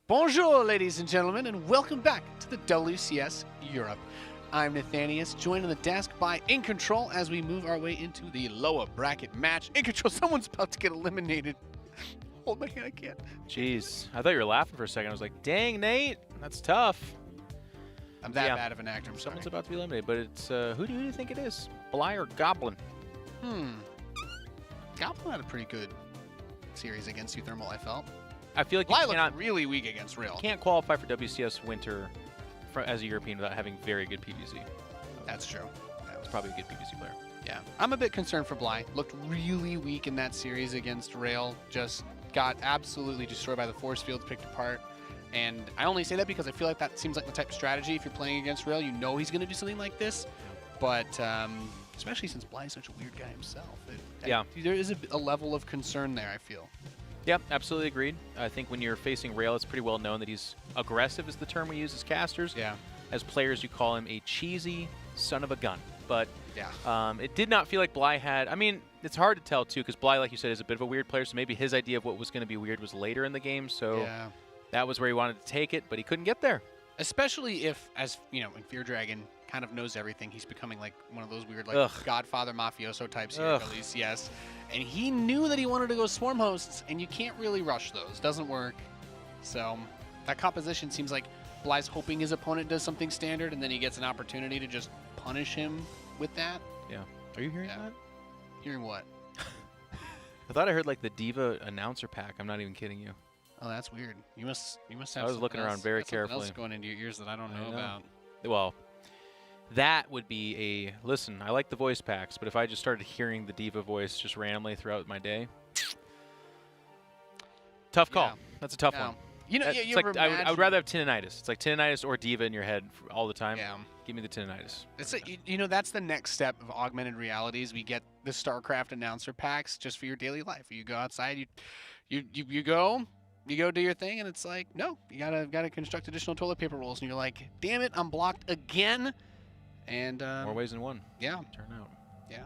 Bonjour, ladies and gentlemen, and welcome back to the WCS Europe. I'm Nathanius, joined on the desk by In Control as we move our way into the lower bracket match. In Control, someone's about to get eliminated. Oh my god, I can't. Jeez, I thought you were laughing for a second. I was like, dang, Nate, that's tough. I'm that bad of an actor, I'm sorry. Someone's about to be eliminated, but it's, who do you think it is? Bly or Goblin? Goblin had a pretty good series against you, Thermal, I felt. I feel like Bly you looked really weak against Rail. can't qualify for WCS Winter as a European without having very good PvZ. That's true. That's probably a good PvZ player. Yeah. I'm a bit concerned for Bly. Looked really weak in that series against Rail. Just got absolutely destroyed by the force fields, picked apart. And I only say that because I feel like that seems like the type of strategy if you're playing against Rail. You know he's going to do something like this. But especially since Bly is such a weird guy himself. There is a level of concern there, I feel. Yep, absolutely agreed. I think when you're facing Rail, it's pretty well known that he's aggressive is the term we use as casters. Yeah. As players, you call him a cheesy son of a gun. But yeah, it did not feel like Bly had... I mean, it's hard to tell, too, because Bly, like you said, is a bit of a weird player, so maybe his idea of what was going to be weird was later in the game, so that was where he wanted to take it, but he couldn't get there. Especially if, as you know, in Fear Dragon kind of knows everything, he's becoming like one of those weird, like, Godfather mafioso types here at WCS. And he knew that he wanted to go Swarm Hosts, and you can't really rush those. Doesn't work. So that composition seems like Bly's hoping his opponent does something standard, and then he gets an opportunity to just punish him with that. Yeah. Are you hearing that? Hearing what? I thought I heard like the Diva announcer pack. I'm not even kidding you. Oh, that's weird. You must have. I was looking around very carefully. Else going into your ears that I don't know about. Well, that would be a listen. I like the voice packs, but if I just started hearing the Diva voice just randomly throughout my day, tough call. Yeah. That's a tough one. You know, it's like I would rather have tinnitus. It's like tinnitus or Diva in your head all the time. Yeah. Give me the tinnitus. You know, that's the next step of augmented realities. We get the StarCraft announcer packs just for your daily life. You go outside, you go do your thing, and it's like, no, you gotta construct additional toilet paper rolls, and you're like, damn it, I'm blocked again. And more ways than one. Yeah. Turn out. Yeah.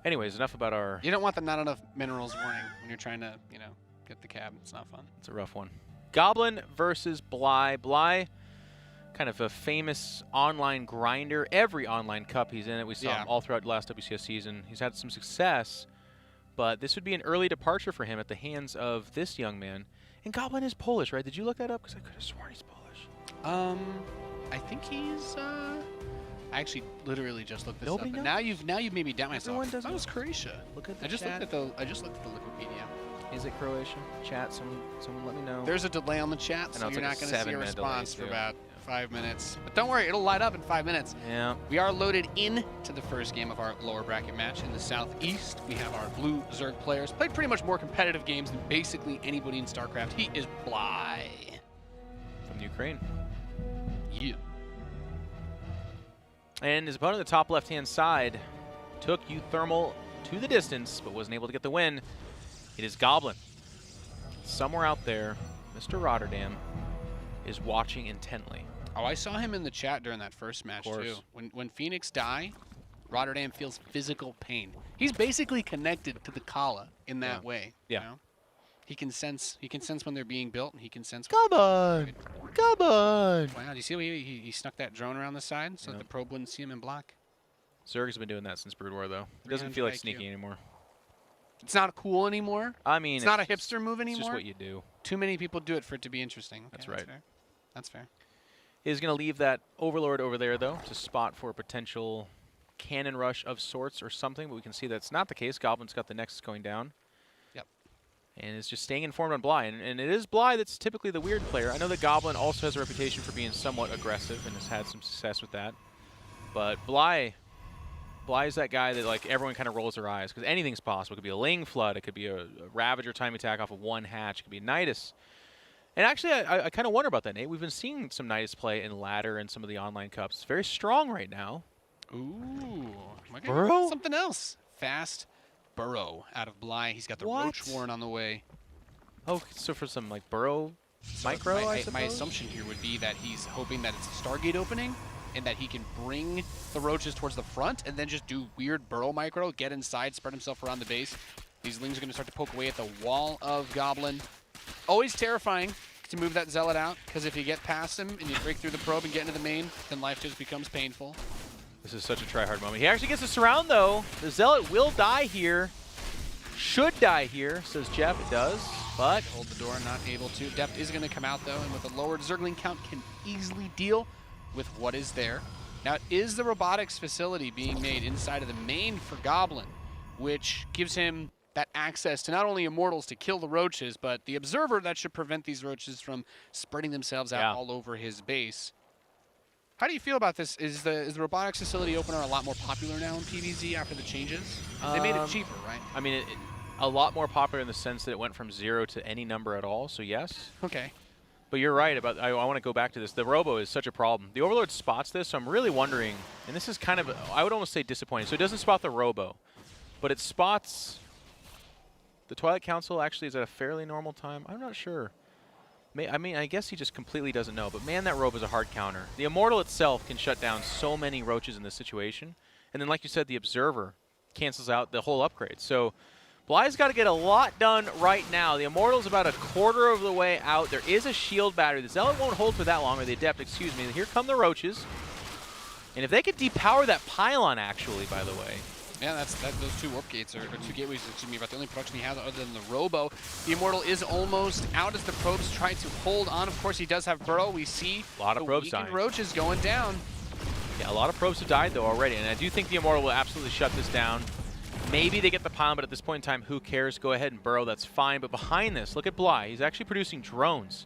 Anyways, enough about our. You don't want the not enough minerals warning when you're trying to, get the cab. It's not fun. It's a rough one. Goblin versus Bly. Bly, kind of a famous online grinder. Every online cup he's in it. We saw him all throughout the last WCS season. He's had some success, but this would be an early departure for him at the hands of this young man. And Goblin is Polish, right? Did you look that up? Because I could have sworn he's Polish. I think he's. I actually literally just looked this Nobody up. knows? And now you've made me doubt myself. Everyone does. That was Croatia. Look at the I just chat. looked at the Wikipedia. Is it Croatia? Chat, someone let me know. There's a delay on the chat, so you're not going to see a response for about 5 minutes. But don't worry, it'll light up in 5 minutes. Yeah. We are loaded in to the first game of our lower bracket match in the southeast. We have our blue Zerg players. Played pretty much more competitive games than basically anybody in StarCraft. He is Bly. From Ukraine. Yeah. And his opponent on the top left-hand side took Thermal to the distance, but wasn't able to get the win. It is Goblin. Somewhere out there, Mr. Rotterdam is watching intently. Oh, I saw him in the chat during that first match, too. When Phoenix die, Rotterdam feels physical pain. He's basically connected to the Kala in that way. Yeah. You know? He can sense when they're being built, and he can sense. Goblin! Goblin! Wow, do you see he snuck that drone around the side so that the probe wouldn't see him in block? Zerg has been doing that since Brood War, though. It doesn't feel like sneaking anymore. It's not cool anymore. I mean, it's not a hipster move anymore. It's just what you do. Too many people do it for it to be interesting. Okay, that's right. That's fair. He's going to leave that Overlord over there, though, to spot for a potential cannon rush of sorts or something, but we can see that's not the case. Goblin's got the Nexus going down. Yep. And is just staying informed on Bly. And it is Bly that's typically the weird player. I know that Goblin also has a reputation for being somewhat aggressive and has had some success with that. But Bly's that guy that like everyone kind of rolls their eyes because anything's possible. It could be a Ling Flood. It could be a Ravager time attack off of one hatch. It could be Nidus. And actually, I kind of wonder about that, Nate. We've been seeing some Nidus play in ladder and some of the online cups. It's very strong right now. Ooh. Burrow? Something else. Fast Burrow out of Bly. He's got the Roach Warren on the way. Oh, so for some like Burrow micro, I suppose? My assumption here would be that he's hoping that it's a Stargate opening and that he can bring the Roaches towards the front and then just do weird Burrow micro, get inside, spread himself around the base. These Lings are going to start to poke away at the wall of Goblin. Always terrifying to move that Zealot out, because if you get past him and you break through the probe and get into the main, then life just becomes painful. This is such a try-hard moment. He actually gets a surround, though. The Zealot will die here. Should die here, says Jeff. It does, but hold the door, not able to. Depth is going to come out, though, and with a lowered Zergling count, can easily deal with what is there. Now, is the robotics facility being made inside of the main for Goblin, which gives him that access to not only Immortals to kill the roaches, but the Observer that should prevent these roaches from spreading themselves out all over his base. How do you feel about this? Is the robotics facility opener a lot more popular now in PvZ after the changes? They made it cheaper, right? I mean, a lot more popular in the sense that it went from 0 to any number at all, so yes. Okay. But you're right about, I want to go back to this. The Robo is such a problem. The Overlord spots this, so I'm really wondering, and this is kind of, I would almost say disappointing. So it doesn't spot the Robo, but it spots the Twilight Council. Actually, is at a fairly normal time. I'm not sure. I mean, I guess he just completely doesn't know. But man, that Robo is a hard counter. The Immortal itself can shut down so many roaches in this situation. And then, like you said, the Observer cancels out the whole upgrade. So Bly's got to get a lot done right now. The Immortal's about a quarter of the way out. There is a shield battery. The Zealot won't hold for that long, or the Adept, excuse me. Here come the roaches. And if they could depower that pylon, actually, by the way. Yeah, those 2 warp gates, or 2 gateways, excuse me, about the only production he has other than the Robo. The Immortal is almost out as the probes try to hold on. Of course, he does have Burrow. We see a lot of probes dying. Roaches going down. Yeah, a lot of probes have died, though, already. And I do think the Immortal will absolutely shut this down. Maybe they get the pylon, but at this point in time, who cares? Go ahead and burrow. That's fine. But behind this, look at Bly. He's actually producing drones,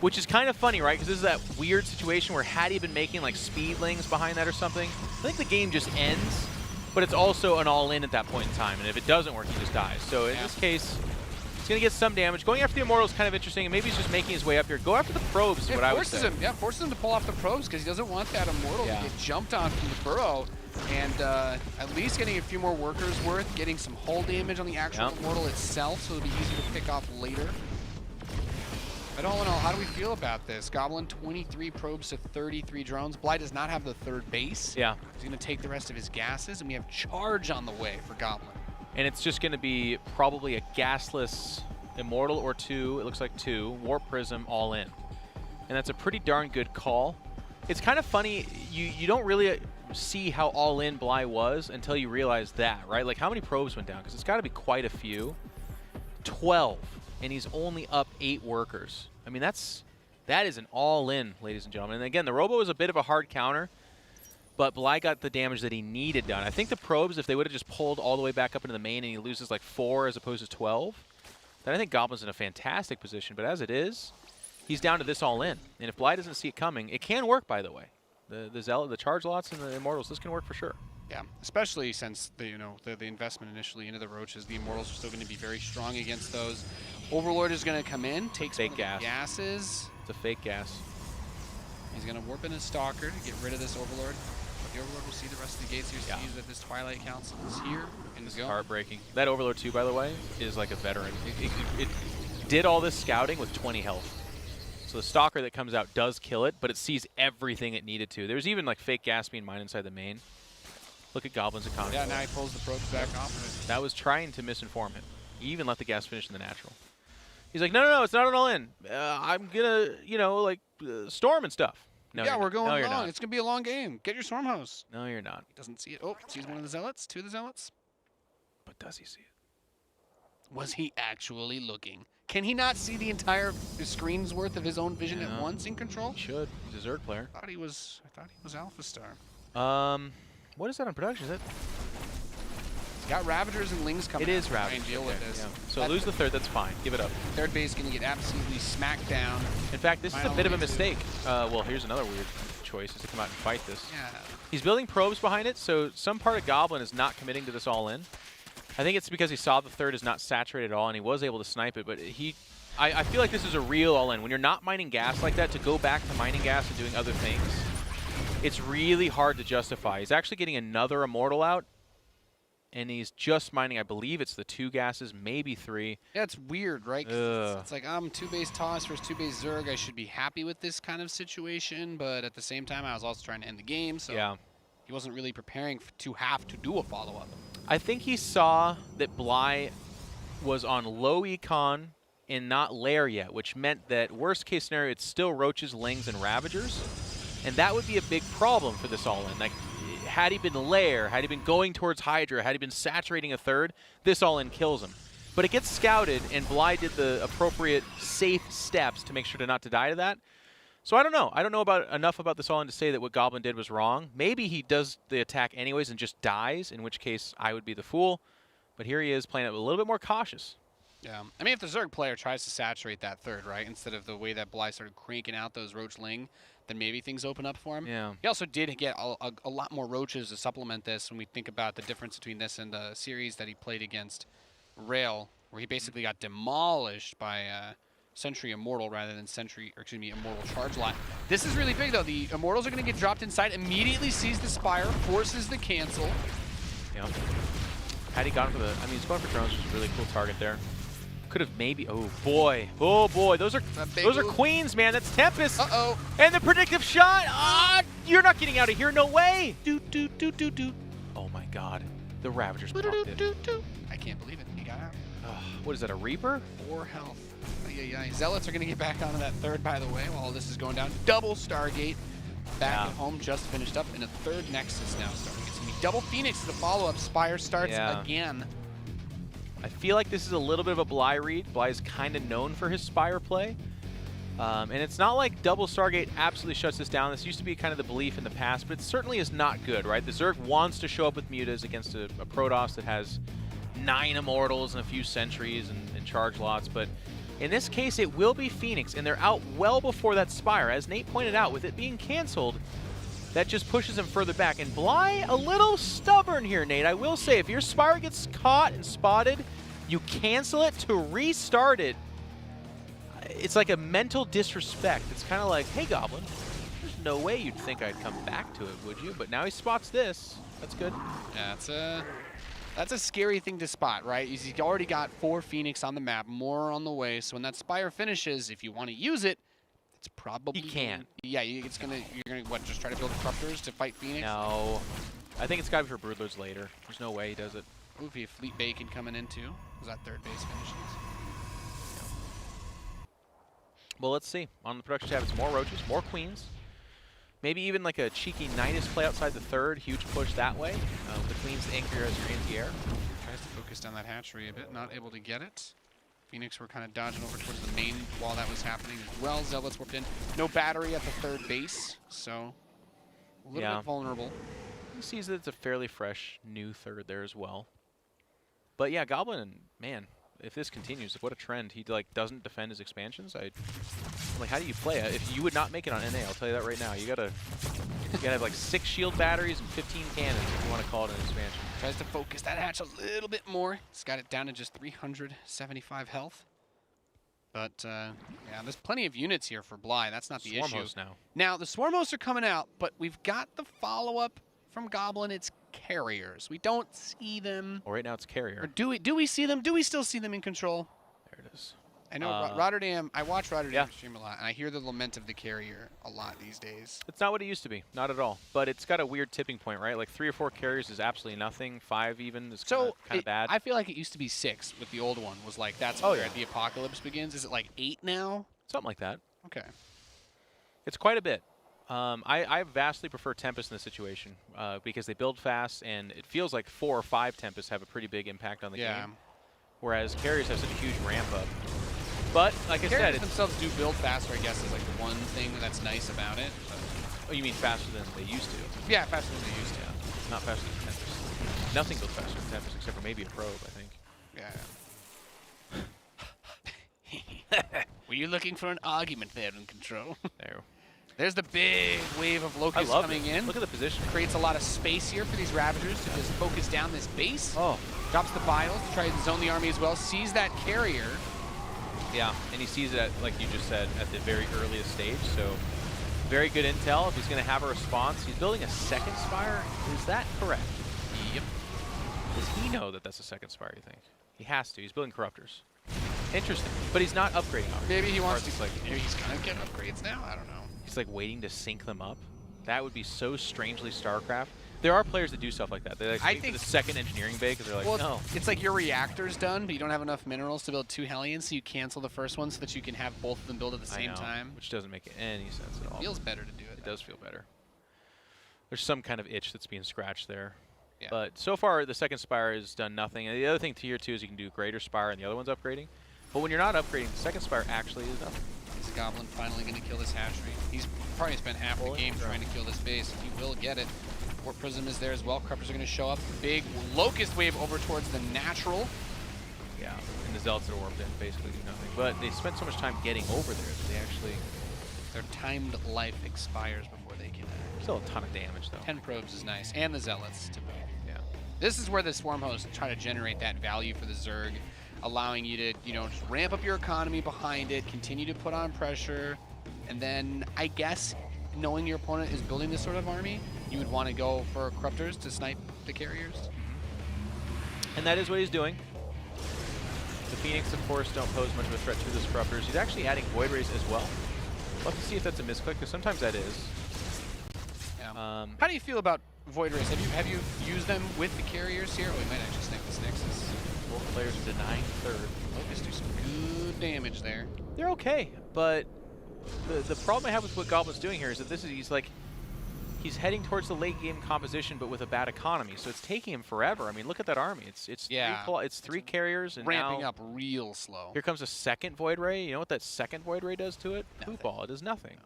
which is kind of funny, right? Because this is that weird situation where had he been making, like, speedlings behind that or something, I think the game just ends. But it's also an all-in at that point in time, and if it doesn't work, he just dies. So in this case, he's going to get some damage. Going after the Immortal is kind of interesting, and maybe he's just making his way up here. Go after the probes is what I would say. Forces him to pull off the probes because he doesn't want that Immortal to get jumped on from the Burrow. And at least getting a few more workers worth, getting some hull damage on the actual Immortal itself, so it'll be easier to pick off later. But all in all, how do we feel about this? Goblin, 23 probes to 33 drones. Bly does not have the 3rd base. Yeah. He's going to take the rest of his gases, and we have Charge on the way for Goblin. And it's just going to be probably a gasless Immortal or 2. It looks like 2. Warp Prism all in. And that's a pretty darn good call. It's kind of funny. You don't really see how all in Bly was until you realize that, right? Like, how many probes went down? Because it's got to be quite a few. 12. And he's only up 8 workers. I mean, that is an all-in, ladies and gentlemen. And again, the Robo is a bit of a hard counter, but Bly got the damage that he needed done. I think the probes, if they would have just pulled all the way back up into the main and he loses like 4 as opposed to 12, then I think Goblin's in a fantastic position. But as it is, he's down to this all-in. And if Bly doesn't see it coming, it can work, by the way. The Zealot, the Charge Lots, and the Immortals, this can work for sure. Yeah, especially since the investment initially into the Roaches. The Immortals are still going to be very strong against those. Overlord is going to come in, take some of the gases. It's a fake gas. He's going to warp in his Stalker to get rid of this Overlord. But the Overlord will see the rest of the gates here, sees that this Twilight Council is here. And this is heartbreaking. That Overlord, too, by the way, is like a veteran. It did all this scouting with 20 health. So the Stalker that comes out does kill it, but it sees everything it needed to. There's even like fake gas being mined inside the main. Look at Goblin's economy. Yeah, now he pulls the probes back off of it. That was trying to misinform him. He even let the gas finish in the natural. He's like, no, it's not an all-in. I'm going to, storm and stuff. No, yeah, we're going long. It's going to be a long game. Get your Storm Host. No, you're not. He doesn't see it. Oh, sees one of the Zealots, 2 of the Zealots. But does he see it? Was he actually looking? Can he not see the entire screen's worth of his own vision at once in control? He should. He's a Zerg player. I thought he was Alpha Star. What is that on production? Is it? He's got Ravagers and Lings coming. It is Ravagers. Deal with this. Yeah. So lose the 3rd. That's fine. Give it up. 3rd base going to get absolutely smacked down. In fact, this is a bit of a mistake. Well, here's another weird choice: is to come out and fight this. Yeah. He's building probes behind it, so some part of Goblin is not committing to this all-in. I think it's because he saw the 3rd is not saturated at all, and he was able to snipe it. But I feel like this is a real all-in. When you're not mining gas like that, to go back to mining gas and doing other things, it's really hard to justify. He's actually getting another Immortal out, and he's just mining, I believe it's the 2 gases, maybe 3. Yeah, it's weird, right? It's like, I'm 2 base Toss versus 2 base Zerg. I should be happy with this kind of situation, but at the same time, I was also trying to end the game, so he wasn't really preparing to have to do a follow-up. I think he saw that Bly was on low econ and not lair yet, which meant that worst case scenario, it's still Roaches, Lings, and Ravagers. And that would be a big problem for this all-in. Like, had he been lair, had he been going towards Hydra, had he been saturating a third, this all-in kills him. But it gets scouted, and Bly did the appropriate safe steps to make sure not to die to that. So I don't know. I don't know enough about this all-in to say that what Goblin did was wrong. Maybe he does the attack anyways and just dies, in which case I would be the fool. But here he is playing it a little bit more cautious. Yeah. I mean, if the Zerg player tries to saturate that third, right, instead of the way that Bly started cranking out those Roach Ling, then maybe things open up for him. Yeah. He also did get a lot more Roaches to supplement this when we think about the difference between this and the series that he played against Rail, where he basically got demolished by Sentry Immortal rather than Immortal Charge Lot. This is really big, though. The Immortals are going to get dropped inside, immediately sees the Spire, forces the cancel. Yeah. Had he gone for the... I mean, he's going for drones, which is a really cool target there. Could have maybe... Oh, boy. Oh, boy. Those are queens, man. That's Tempest. Uh-oh. And the predictive shot. Ah, you're not getting out of here. No way. Oh, my God. The Ravagers blocked it. I can't believe it. He got out. What is that, a Reaper? 4 health. Zealots are going to get back onto that third, by the way, while this is going down. Double Stargate. Back at home, just finished up, and a third Nexus now starting. It's going to be double Phoenix to the follow-up. Spire starts again. I feel like this is a little bit of a Bly read. Bly is kind of known for his Spire play. And it's not like double Stargate absolutely shuts this down. This used to be kind of the belief in the past, but it certainly is not good, right? The Zerg wants to show up with Mutas against a Protoss that has 9 Immortals and a few Sentries and charge lots, but in this case, it will be Phoenix, and they're out well before that Spire. As Nate pointed out, with it being canceled, that just pushes him further back. And Bly, a little stubborn here, Nate. I will say, if your Spire gets caught and spotted, you cancel it to restart it. It's like a mental disrespect. It's kind of like, hey, Goblin, there's no way you'd think I'd come back to it, would you? But now he spots this. That's good. Yeah, that's a scary thing to spot, right? He's already got 4 Phoenix on the map, more on the way. So when that Spire finishes, if you want to use it, it's probably... You can. Yeah, you're gonna what, just try to build Corruptors to fight Phoenix? No. I think it's got to be for Broodlords later. There's no way he does it. Ooh, if you have Fleet Bacon coming in too. Was that third base finishes? Well, let's see. On the production tab, it's more Roaches, more Queens. Maybe even like a cheeky Nidus play outside the third. Huge push that way. The Queen's anchor as you're in the air. Tries to focus down that hatchery a bit. Not able to get it. Phoenix were kind of dodging over towards the main while that was happening as well. Zealots warped in. No battery at the third base, so a little bit vulnerable. He sees that it's a fairly fresh new third there as well. But yeah, Goblin, man, if this continues, what a trend. He like doesn't defend his expansions. I'm like, how do you play it? If you would not make it on NA, I'll tell you that right now. You gotta have like 6 shield batteries and 15 cannons if you want to call it an expansion. Tries to focus that hatch a little bit more. He's got it down to just 375 health. But yeah, there's plenty of units here for Bly. That's not the issue. Swarm hosts now. Now the Swarm hosts are coming out, but we've got the follow-up from Goblin. It's carriers. We don't see them. Well, right now it's carrier. Or do we see them? Do we still see them in control? There it is. I know Rotterdam. I watch Rotterdam stream a lot, and I hear the lament of the carrier a lot these days. It's not what it used to be, not at all. But it's got a weird tipping point, right? Like 3 or 4 carriers is absolutely nothing. 5 even is kind of bad. I feel like it used to be 6 with the old one. Was like that's where the apocalypse begins. Is it like 8 now? Something like that. Okay. It's quite a bit. I vastly prefer Tempest in this situation because they build fast, and it feels like 4 or 5 Tempests have a pretty big impact on the game. Whereas carriers have such a huge ramp up. But like I said, carriers themselves do build faster. I guess is like the one thing that's nice about it. Oh, you mean faster than they used to? Yeah, faster than they used to. Yeah. Not faster than Tempest. Nothing goes faster than Tempest except for maybe a probe, I think. Yeah. Were you looking for an argument there in control? There. There's the big wave of Locusts coming in. Look at the position. Creates a lot of space here for these Ravagers to just focus down this base. Oh. Drops the Biles to try to zone the army as well. Sees that carrier. Yeah, and he sees it, like you just said, at the very earliest stage. So very good intel. If he's going to have a response, he's building a second Spire. Is that correct? Yep. Does he know that that's a second Spire, you think? He has to. He's building Corruptors. Interesting. But he's not upgrading ours. Maybe he wants to. Maybe he's going to get upgrades now. I don't know. He's like waiting to sync them up. That would be so strangely StarCraft. There are players that do stuff like that. They like I wait for think the second engineering bay because they're like, well, no. it's like your reactor's done, but you don't have enough minerals to build 2 Hellions, so you cancel the first one so that you can have both of them build at the same time. Which doesn't make any sense at all. Feels better to do it. It does feel better. There's some kind of itch that's being scratched there. Yeah. But so far, the second Spire has done nothing. And the other thing tier 2 is you can do Greater Spire and the other one's upgrading. But when you're not upgrading, the second Spire actually is nothing. Is Goblin finally going to kill this hatchery? He's probably spent half the game trying to kill this base. He will get it. Warp Prism is there as well. Corruptors are going to show up. Big Locust Wave over towards the natural. Yeah, and the Zealots that are warped in basically do nothing. But they spent so much time getting over there that they actually... Their timed life expires before they can... Still a ton of damage, though. 10 probes is nice. And the Zealots to boot. Yeah. This is where the Swarm Hosts try to generate that value for the Zerg, allowing you to, you know, just ramp up your economy behind it, continue to put on pressure, and then I guess knowing your opponent is building this sort of army, you would want to go for Corruptors to snipe the carriers. And that is what he's doing. The Phoenix, of course, don't pose much of a threat to this Corruptors. He's actually adding Void Rays as well. We'll have to see if that's a misclick, because sometimes that is. Yeah. How do you feel about Void Rays? Have you used them with the carriers here? Oh, we might actually snipe this Nexus. Both players are denying third. Locust do some good damage there. They're okay, but the problem I have with what Goblin's doing here is that he's heading towards the late game composition, but with a bad economy. So it's taking him forever. I mean, look at that army. It's three carriers and ramping now up real slow. Here comes a second Void Ray. You know what that second Void Ray does to it? Nothing. Poop ball. It does nothing. No.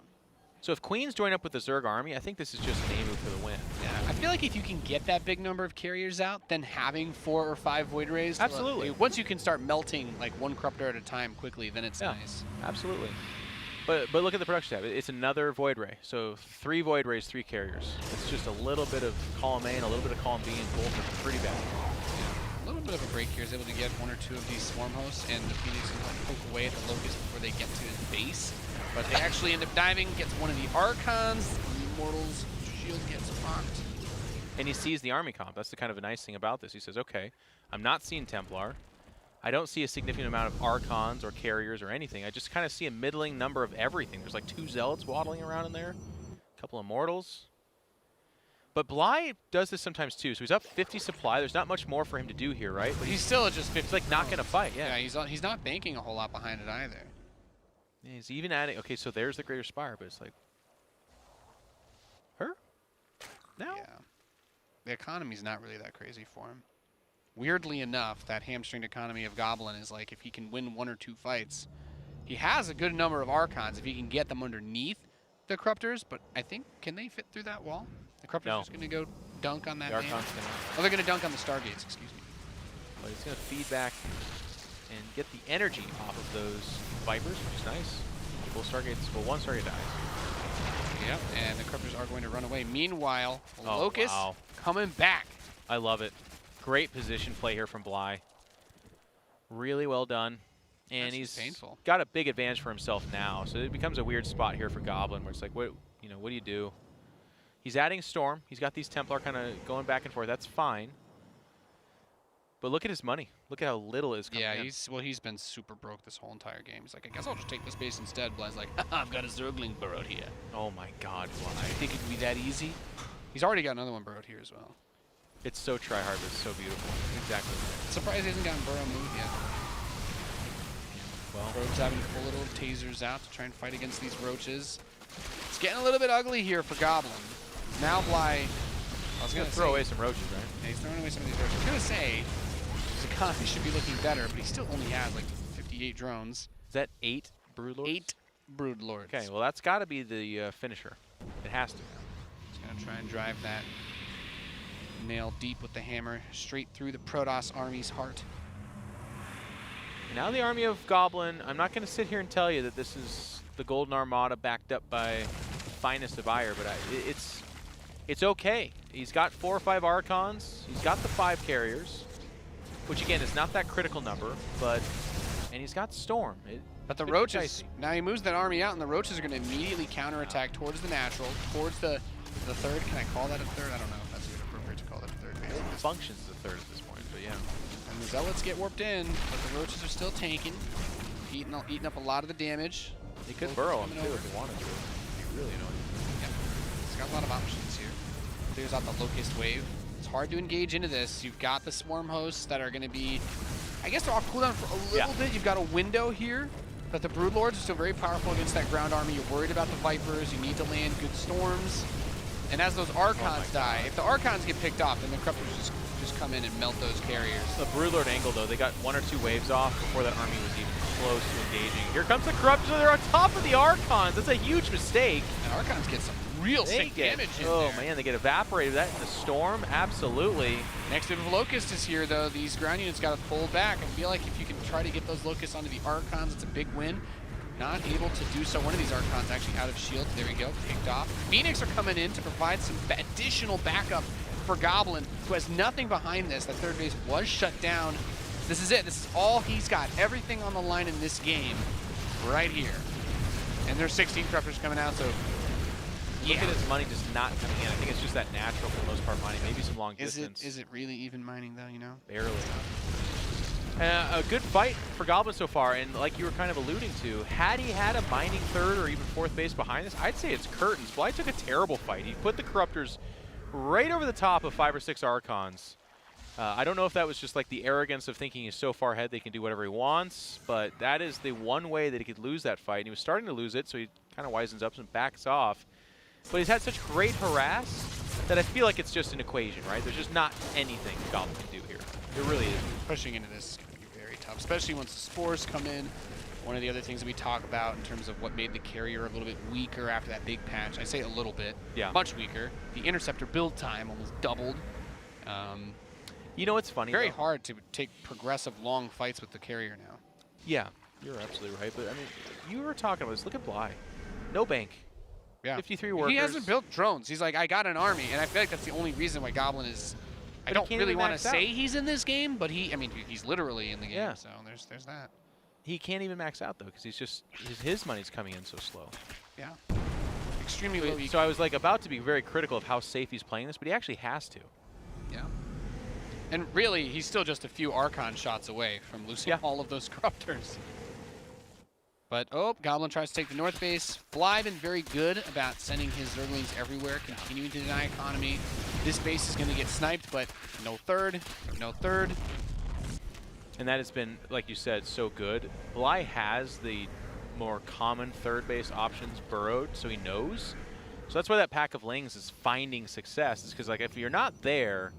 So if Queens join up with the Zerg army, I think this is just an A move for the win. Yeah, I feel like if you can get that big number of carriers out, then having 4 or 5 Void Rays. Absolutely. Once you can start melting like one Corruptor at a time quickly, then it's nice. Absolutely. But look at the production tab. It's another Void Ray. So 3 Void Rays, 3 carriers. It's just a little bit of column A and a little bit of column B, and both are pretty bad. Yeah. A little bit of a break here is able to get 1 or 2 of these Swarm Hosts, and the Phoenix can help poke away at the Locust before they get to his base. But they actually end up diving, gets one of the Archons, the Immortals shield gets popped. And he sees the army comp. That's the kind of a nice thing about this. He says, okay, I'm not seeing Templar. I don't see a significant amount of Archons or carriers or anything. I just kind of see a middling number of everything. There's like 2 Zealots waddling around in there, a couple of Immortals. But Bly does this sometimes too. So he's up 50 supply. There's not much more for him to do here, right? But he's still at just 50. He's like not going to fight, yeah. Yeah, he's not banking a whole lot behind it either. Yeah, he's even adding, okay, so there's the Greater Spire, but it's like, her? No? Yeah. The economy's not really that crazy for him. Weirdly enough, that hamstringed economy of Goblin is like if he can win 1 or 2 fights, he has a good number of Archons if he can get them underneath the Corruptors, but I think, can they fit through that wall? The Corruptors are just going to go dunk on that man? Oh, they're going to dunk on the Stargates, excuse me. But he's going to feed back and get the energy off of those Vipers, which is nice. Both Stargates, well, one Stargate dies. Yep, and the Corruptors are going to run away. Meanwhile, Locust coming back. I love it. Great position play here from Bly. Really well done. And he's got a big advantage for himself now. So it becomes a weird spot here for Goblin where it's like, what do you do? He's adding Storm. He's got these Templar kind of going back and forth. That's fine. But look at his money. Look at how little is coming in. Yeah, he's been super broke this whole entire game. He's like, I guess I'll just take this base instead. Bly's like, I've got a Zergling burrowed here. Oh my God, Bly. I think it'd be that easy. He's already got another one burrowed here as well. It's so try-hard, but it's so beautiful. Exactly. Surprised he hasn't gotten burrow moved yet. Well, Probes having to pull little tasers out to try and fight against these roaches. It's getting a little bit ugly here for Goblin. Now Bly, I was going to throw away some roaches, right? Yeah, he's throwing away some of these roaches. I was going to say, his economy should be looking better, but he still only has like 58 drones. Is that 8 Broodlords? 8 Broodlords. Okay, well that's got to be the finisher. It has to. He's going to try and drive that nail deep with the hammer straight through the Protoss army's heart. And now the army of Goblin, I'm not going to sit here and tell you that this is the Golden Armada backed up by finest of Ire, but it's okay. He's got 4 or 5 Archons. He's got the 5 carriers, which again is not that critical number, and he's got Storm. But the roaches, now he moves that army out, and the roaches are going to immediately counterattack towards the natural, towards the third. Can I call that a third? I don't know if that's appropriate to call that a third. It functions as a third at this point, but yeah. And the Zealots get warped in, but the roaches are still tanking, eating up a lot of the damage. They could burrow him too if they wanted to. It'd be really annoying. Yeah, he's got a lot of options here. clears out the Locust wave. It's hard to engage into this. You've got the Swarm hosts that are going to be, I guess they're off cooldown for a little bit. You've got a window here, but the Broodlords are still very powerful against that ground army. You're worried about the Vipers. You need to land good storms. And as those Archons die, if the Archons get picked off, then the Corruptors just come in and melt those carriers. The Broodlord angle, though, they got 1 or 2 waves off before that army was even close to engaging. Here comes the Corruptors. They're on top of the Archons. That's a huge mistake. And Archons get some real sick damage in there. Oh, man, they get evaporated. That in the storm? Absolutely. Next wave of Locust is here, though. These ground units got to pull back. I feel like if you can try to get those Locusts onto the Archons, it's a big win. Not able to do so. One of these Archons actually out of shield. There we go, picked off. Phoenix are coming in to provide some additional backup for Goblin, who has nothing behind this. That third base was shut down. This is it. This is all he's got. Everything on the line in this game right here. And there's 16 Corruptors coming out, so Look at his money just not coming in. I think it's just that natural for the most part mining. Maybe some long distance. Is it really even mining, though, you know? Barely. A good fight for Goblin so far, and like you were kind of alluding to, had he had a mining third or even fourth base behind this, I'd say it's curtains. Bly took a terrible fight. He put the Corruptors right over the top of 5 or 6 Archons. I don't know if that was just like the arrogance of thinking he's so far ahead they can do whatever he wants, but that is the one way that he could lose that fight. And he was starting to lose it, so he kind of wisens up and backs off. But he's had such great harass that I feel like it's just an equation, right? There's just not anything Goblin can do here. It really is. Pushing into this is going to be very tough, especially once the spores come in. One of the other things that we talk about in terms of what made the carrier a little bit weaker after that big patch, I say a little bit, much weaker. The interceptor build time almost doubled. You know what's funny? Very hard to take progressive long fights with the carrier now. Yeah, you're absolutely right. But I mean, you were talking about this. Look at Bly. No bank. Yeah. 53 workers. He hasn't built drones. He's like, I got an army, and I feel like that's the only reason why Goblin is. I don't really want to say he's in this game, but I mean, he's literally in the game. Yeah. So there's that. He can't even max out though, because he's just his money's coming in so slow. Yeah. Extremely low. So I was like about to be very critical of how safe he's playing this, but he actually has to. Yeah. And really, he's still just a few Archon shots away from losing all of those Corruptors. But, Goblin tries to take the north base. Bly been very good about sending his Zerglings everywhere, continuing to deny economy. This base is going to get sniped, but no third, no third. And that has been, like you said, so good. Bly has the more common third base options burrowed, so he knows. So that's why that pack of Lings is finding success. It's because, like, if you're not there,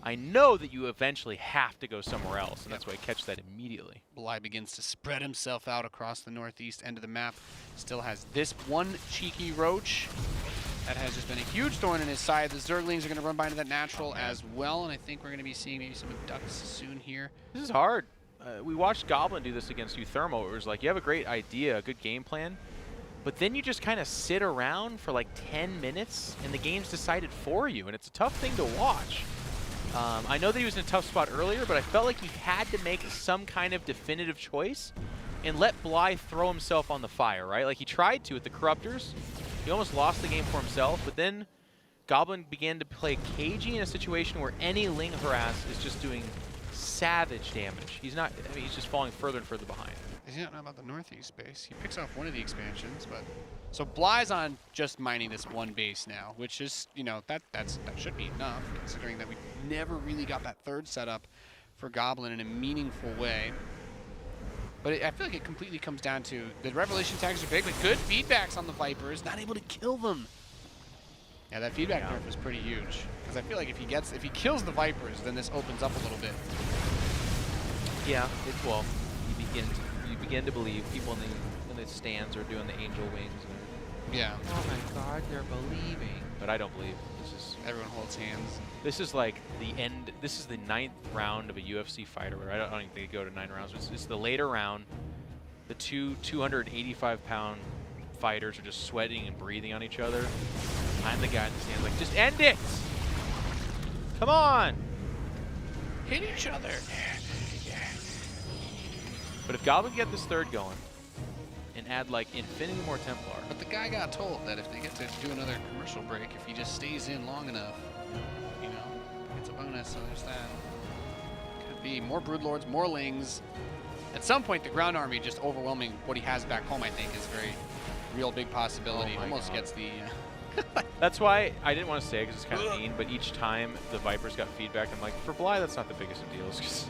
I know that you eventually have to go somewhere else, and that's why I catch that immediately. Bly begins to spread himself out across the northeast end of the map. Still has this one cheeky roach that has just been a huge thorn in his side. The Zerglings are going to run by into that natural as well, and I think we're going to be seeing maybe some abducts soon here. This is hard. We watched Goblin do this against Uthermo. It was like, you have a great idea, a good game plan, but then you just kind of sit around for like 10 minutes, and the game's decided for you, and it's a tough thing to watch. I know that he was in a tough spot earlier, but I felt like he had to make some kind of definitive choice and let Bly throw himself on the fire, right? Like he tried to with the Corruptors. He almost lost the game for himself, but then Goblin began to play cagey in a situation where any Ling harass is just doing savage damage. He's not, I mean, he's just falling further and further behind. He doesn't know about the northeast base. He picks off one of the expansions, but so Bly's on just mining this one base now, which is, you know, that should be enough considering that we never really got that third setup for Goblin in a meaningful way. But I feel like it completely comes down to the Revelation tags are big, but good feedbacks on the Vipers, not able to kill them. Yeah, that feedback nerf is pretty huge because I feel like if he kills the Vipers, then this opens up a little bit. Yeah, it's well, you begin to believe people in the stands are doing the angel wings. And, yeah. Oh my God, they're believing. But I don't believe. Everyone holds hands. This is like the end. This is the 9th round of a UFC fight. Or I don't even think they go to 9 rounds. It's the later round. The two 285-pound fighters are just sweating and breathing on each other. I'm the guy in the stands like, just end it! Come on! Hit each other. But if Goblin can get this third going and add like infinity more Templar. But the guy got told that if they get to do another commercial break, if he just stays in long enough, you know, it's a bonus, so there's that. Could be more Broodlords, more Lings. At some point, the ground army just overwhelming what he has back home, I think, is very real big possibility. Oh my Almost God. gets the. That's why I didn't want to say it because it's kind of mean, but each time the Vipers got feedback, I'm like, for Bly, that's not the biggest of deals. 'Cause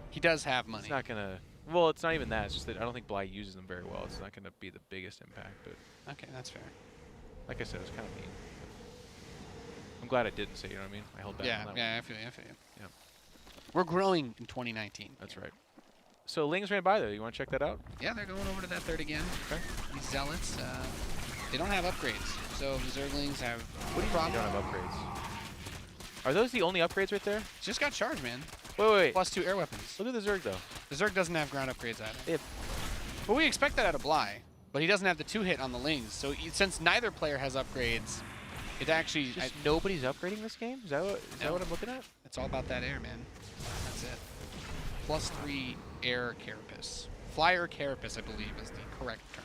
he does have money. it's not going to. Well, it's not even that. It's just that I don't think Bly uses them very well. It's not going to be the biggest impact. But Okay, that's fair. like I said, it's kind of mean. I'm glad I didn't say, you know what I mean? I held back on that one. Yeah, I feel you. I feel you. Yeah. We're growing in 2019. That's right. So Lings ran by there. You want to check that out? Yeah, they're going over to that third again. Okay. These Zealots, they don't have upgrades. So the Zerglings have What do you mean you don't have upgrades? Are those the only upgrades right there? Just got charged, man. Wait. +2 air weapons. Look at the Zerg, though. The Zerg doesn't have ground upgrades either. They have But we expect that out of Bly. But he doesn't have the 2-hit on the Lings. So since neither player has upgrades, it actually... just nobody's upgrading this game? Is that what I'm looking at? It's all about that air, man. That's it. +3 air carapace. Flyer carapace, I believe, is the correct term.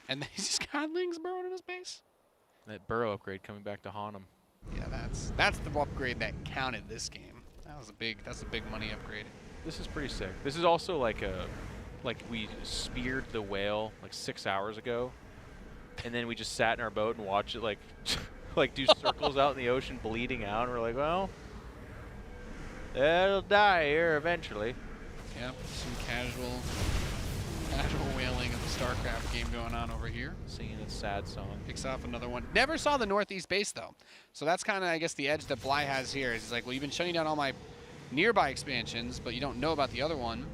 And he's just got Lings burrowing in his base. That Burrow upgrade coming back to haunt him. Yeah, that's the upgrade that counted this game. That's a big money upgrade. This is pretty sick. This is also like we speared the whale like 6 hours ago, and then we just sat in our boat and watched it like like do circles out in the ocean bleeding out, and we're like, well, it'll die here eventually. Yep, some casual whaling of the StarCraft game going on over here. Singing a sad song. Picks off another one. Never saw the northeast base though, so that's kind of I guess the edge that Bly has here. Is he's like, well, you've been shutting down all my nearby expansions, but you don't know about the other one.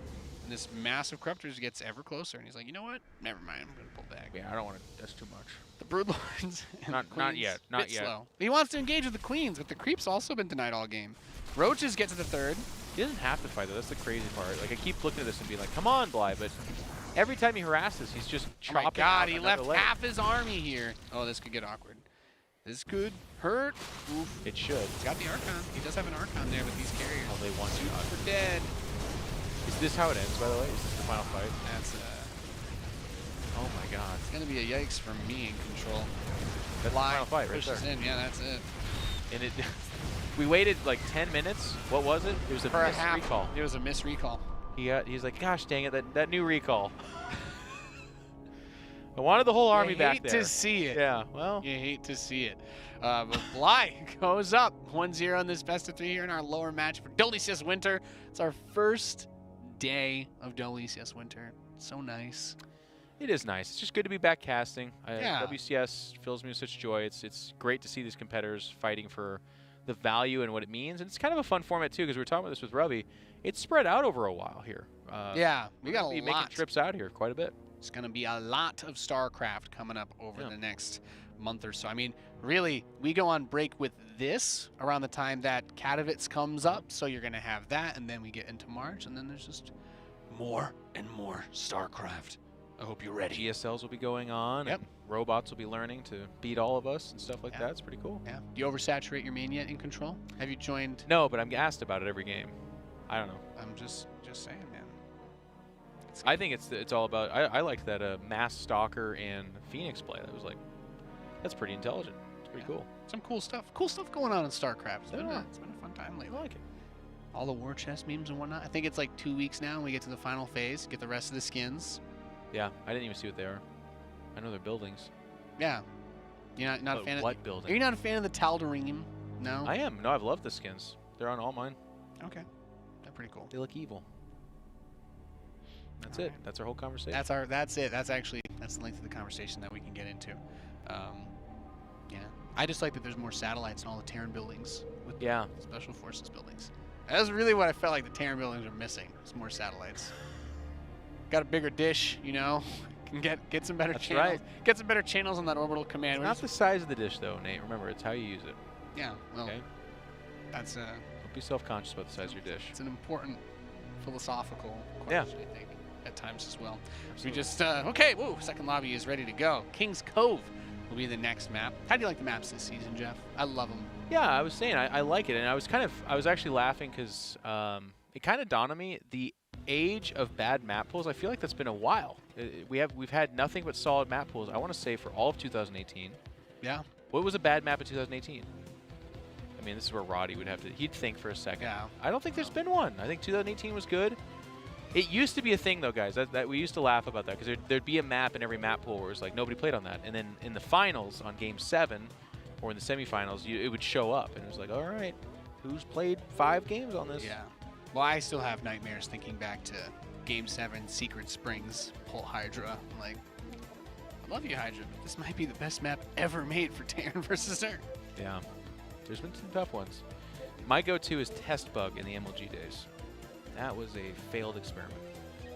And this massive Corruptors gets ever closer, and he's like, you know what? Never mind, I'm gonna pull back. Yeah, I don't want to. That's too much. The Broodlords and Not the Queens, yet, not bit yet. Slow. He wants to engage with the Queens, but the Creep's also been denied all game. Roaches get to the third. He doesn't have to fight though. That's the crazy part. Like I keep looking at this and being like, come on, Bly, but every time he harasses, he's just chopping. Oh my God, out he another left leg. half his army here. Oh, this could get awkward. This could hurt. Oof. It should. He's got the Archon. He does have an Archon there with these carriers. Oh, they want you. Super dead. Is this how it ends, by the way? Is this the final fight? That's Oh my God. it's gonna be a yikes for me in control. That's the final fight right pushes there. in. Yeah, that's it. And it, we waited like 10 minutes. What was it? It was a For a missed half. recall. It was a miss recall. He's like, gosh dang it, that new recall. I wanted the whole army back there. You hate to see it. Yeah, well. You hate to see it. But Bly goes up 1-0 in this best of 3 here in our lower match for WCS Winter. It's our first day of WCS Winter. So nice. It is nice. It's just good to be back casting. Yeah. WCS fills me with such joy. It's great to see these competitors fighting for the value and what it means. And it's kind of a fun format, too, because we were talking about this with Ravi. It's spread out over a while here. Yeah, we got a be lot. making trips out here quite a bit. It's going to be a lot of StarCraft coming up over the next month or so. I mean, really, we go on break with this around the time that Katowice comes up. So you're going to have that, and then we get into March, and then there's just more and more StarCraft. I hope you're ready. GSLs will be going on. Yep. And robots will be learning to beat all of us and stuff like Yeah. that. It's pretty cool. Yeah. Do you oversaturate your main yet in Control? Have you joined? No, but I'm asked about it every game. I don't know. I'm just saying, man. I think it's all about. I liked that Mass Stalker and Phoenix play. That was like, that's pretty intelligent. It's pretty cool. Some cool stuff. Cool stuff going on in StarCraft. It's been, Yeah. it's been a fun time lately. I like it. All the war chest memes and whatnot. I think it's like 2 weeks now, and we get to the final phase. Get the rest of the skins. Yeah, I didn't even see what they are. I know they're buildings. Yeah. You're not a But fan of what Are building? you not a fan of the Tal'Darim? No. I am. No, I've loved the skins. They're on all mine. Okay. They're pretty cool. They look evil. That's All it. right. That's our whole conversation. That's it. That's the length of the conversation that we can get into. Yeah. I just like that there's more satellites in all the Terran buildings with Yeah. the Special Forces buildings. That's really what I felt like the Terran buildings are missing. It's more satellites. Got a bigger dish, you know. Can get some better That's channels. right. Get some better channels on that orbital command. It's We're not just- the size of the dish, though, Nate. Remember, it's how you use it. yeah. Well, Okay. that's Don't be self-conscious about the size of your dish. it's an important philosophical Yeah. question, I think, at times as well. We Absolutely. just okay. Whoa, second lobby is ready to go. King's Cove will be the next map. How do you like the maps this season, Jeff? I love them. Yeah, I was saying I like it, and I was actually laughing because it kind of dawned on me the age of bad map pools. I feel like that's been a while. We've had nothing but solid map pools. I want to say for all of 2018. Yeah. What was a bad map in 2018? I mean, this is where Roddy would have to. He'd think for a second. Yeah. I don't think there's been one. I think 2018 was good. It used to be a thing, though, guys. That we used to laugh about that because there'd be a map in every map pool where it was like nobody played on that, and then in the finals on Game 7 or in the semifinals, it would show up, and it was like, all right, who's played 5 games on this? Yeah. Well, I still have nightmares thinking back to Game 7, Secret Springs, Pull Hydra. I'm like, I love you, Hydra, but this might be the best map ever made for Terran versus Zerg. Yeah. There's been some tough ones. My go-to is Test Bug in the MLG days. That was a failed experiment.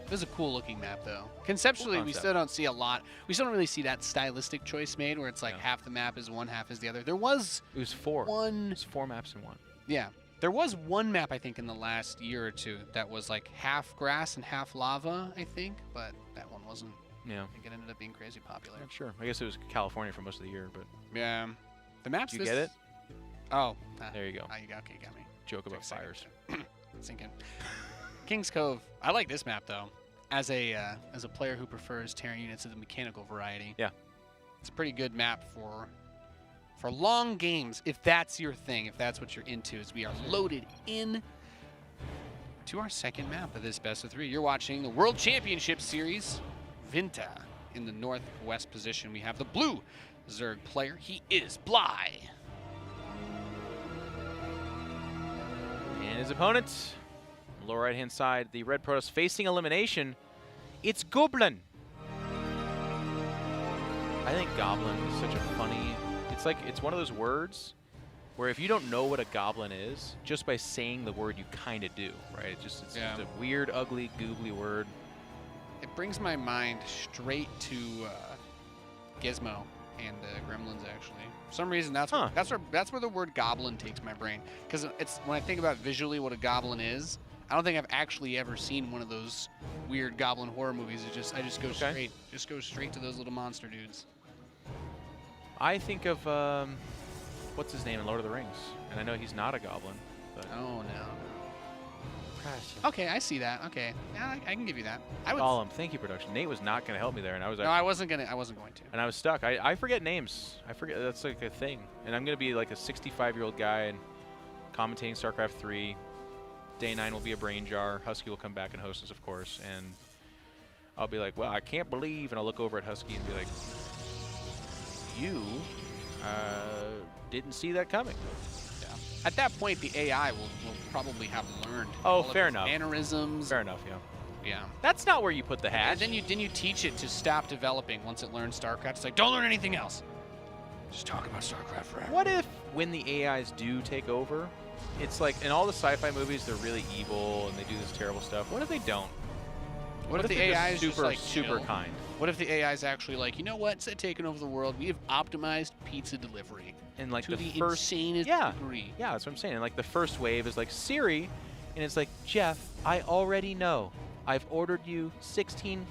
It was a cool looking map, though. Conceptually, we still don't see a lot. We still don't really see that stylistic choice made where it's like half the map is one, half is the other. There was... It was 4. One... It was 4 maps in 1. Yeah. There was one map, I think, in the last year or two that was like half grass and half lava, I think. But that one wasn't... Yeah. I think it ended up being crazy popular. Not sure. I guess it was California for most of the year, but... Yeah. The maps... Did you get it? Oh. There you go. Okay, got me. Joke about fires. Sinking. King's Cove. I like this map, though. As a player who prefers Terran units of the mechanical variety. Yeah. It's a pretty good map for long games, if that's your thing, if that's what you're into, as we are loaded in to our second map of this best of 3. You're watching the World Championship Series. Vinta in the northwest position. We have the blue Zerg player. He is Bly. And his opponent, lower right-hand side, the red Protoss facing elimination. It's Goblin. I think Goblin is such a funny... It's one of those words where if you don't know what a goblin is, just by saying the word, you kind of do, right? It's just a weird, ugly, googly word. It brings my mind straight to Gizmo and Gremlins, actually. For some reason, that's where the word goblin takes my brain. Because it's when I think about visually what a goblin is, I don't think I've actually ever seen one of those weird goblin horror movies. I just go straight to those little monster dudes. I think of what's his name in Lord of the Rings, and I know he's not a goblin. But oh no. Okay, I see that. Okay, yeah, I can give you that. Gollum, thank you, production. Nate was not going to help me there, and I was. No, I wasn't going to. And I was stuck. I forget names. I forget that's like a thing. And I'm going to be like a 65-year-old guy and commentating StarCraft 3. Day 9 will be a brain jar. Husky will come back and host us, of course, and I'll be like, well, I can't believe, and I'll look over at Husky and be like, you didn't see that coming. Yeah. At that point, the AI will probably have learned. Oh, fair enough. Mannerisms. Fair enough, yeah. Yeah. That's not where you put the hatch. And then you teach it to stop developing once it learns StarCraft. It's like, don't learn anything else. Just talk about StarCraft forever. What if when the AIs do take over, it's like in all the sci-fi movies, they're really evil and they do this terrible stuff. What if they don't? What if the AI is super, like super kind? What if the AI is actually like, you know what? Instead of taking over the world, we have optimized pizza delivery. And like to the insanest degree. Yeah, that's what I'm saying. And like the first wave is like Siri, and it's like, Jeff, I already know. I've ordered you 16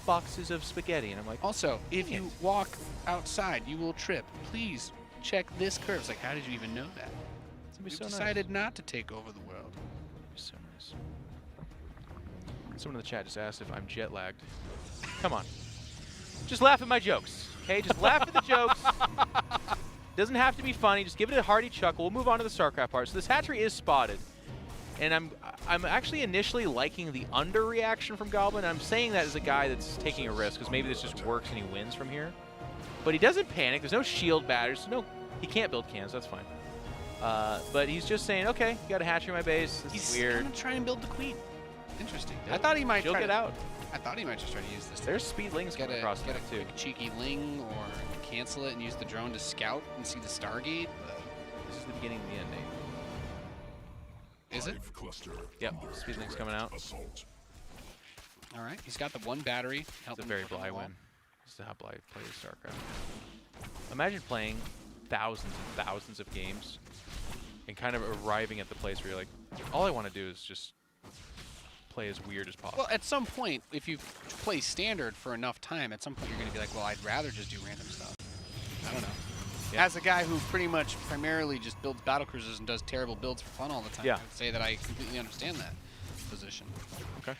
boxes of spaghetti. And I'm like, also, if you walk outside, you will trip. Please check this curve. It's like, how did you even know that? We decided not to take over the world. So nice. Someone in the chat just asked if I'm jet lagged. Come on. Just laugh at my jokes, okay? Just laugh at the jokes. Doesn't have to be funny. Just give it a hearty chuckle. We'll move on to the StarCraft part. So this hatchery is spotted. And I'm actually initially liking the underreaction from Goblin. I'm saying that as a guy that's taking a risk, because maybe this just works and he wins from here. But he doesn't panic. There's no shield batters. He can't build cans. That's fine. But he's just saying, okay, you got a hatchery in my base. This is weird. He's going to try and build the queen. Interesting. I thought he might get out. I thought he might just try to use this. There's speed lings coming across get the map, too. Quick cheeky ling, or cancel it and use the drone to scout and see the Stargate. This is the beginning of the end, Nate. Is it? Yep, speed lings coming out. All right, he's got the one battery. It's a very Bly win. This is how Bly plays StarCraft. Imagine playing thousands and thousands of games and kind of arriving at the place where you're like, all I want to do is just play as weird as possible. Well, at some point, if you play standard for enough time, at some point you're going to be like, well, I'd rather just do random stuff. I don't know. Yeah. As a guy who pretty much primarily just builds battlecruisers and does terrible builds for fun all the time, I would say that I completely understand that position. Okay.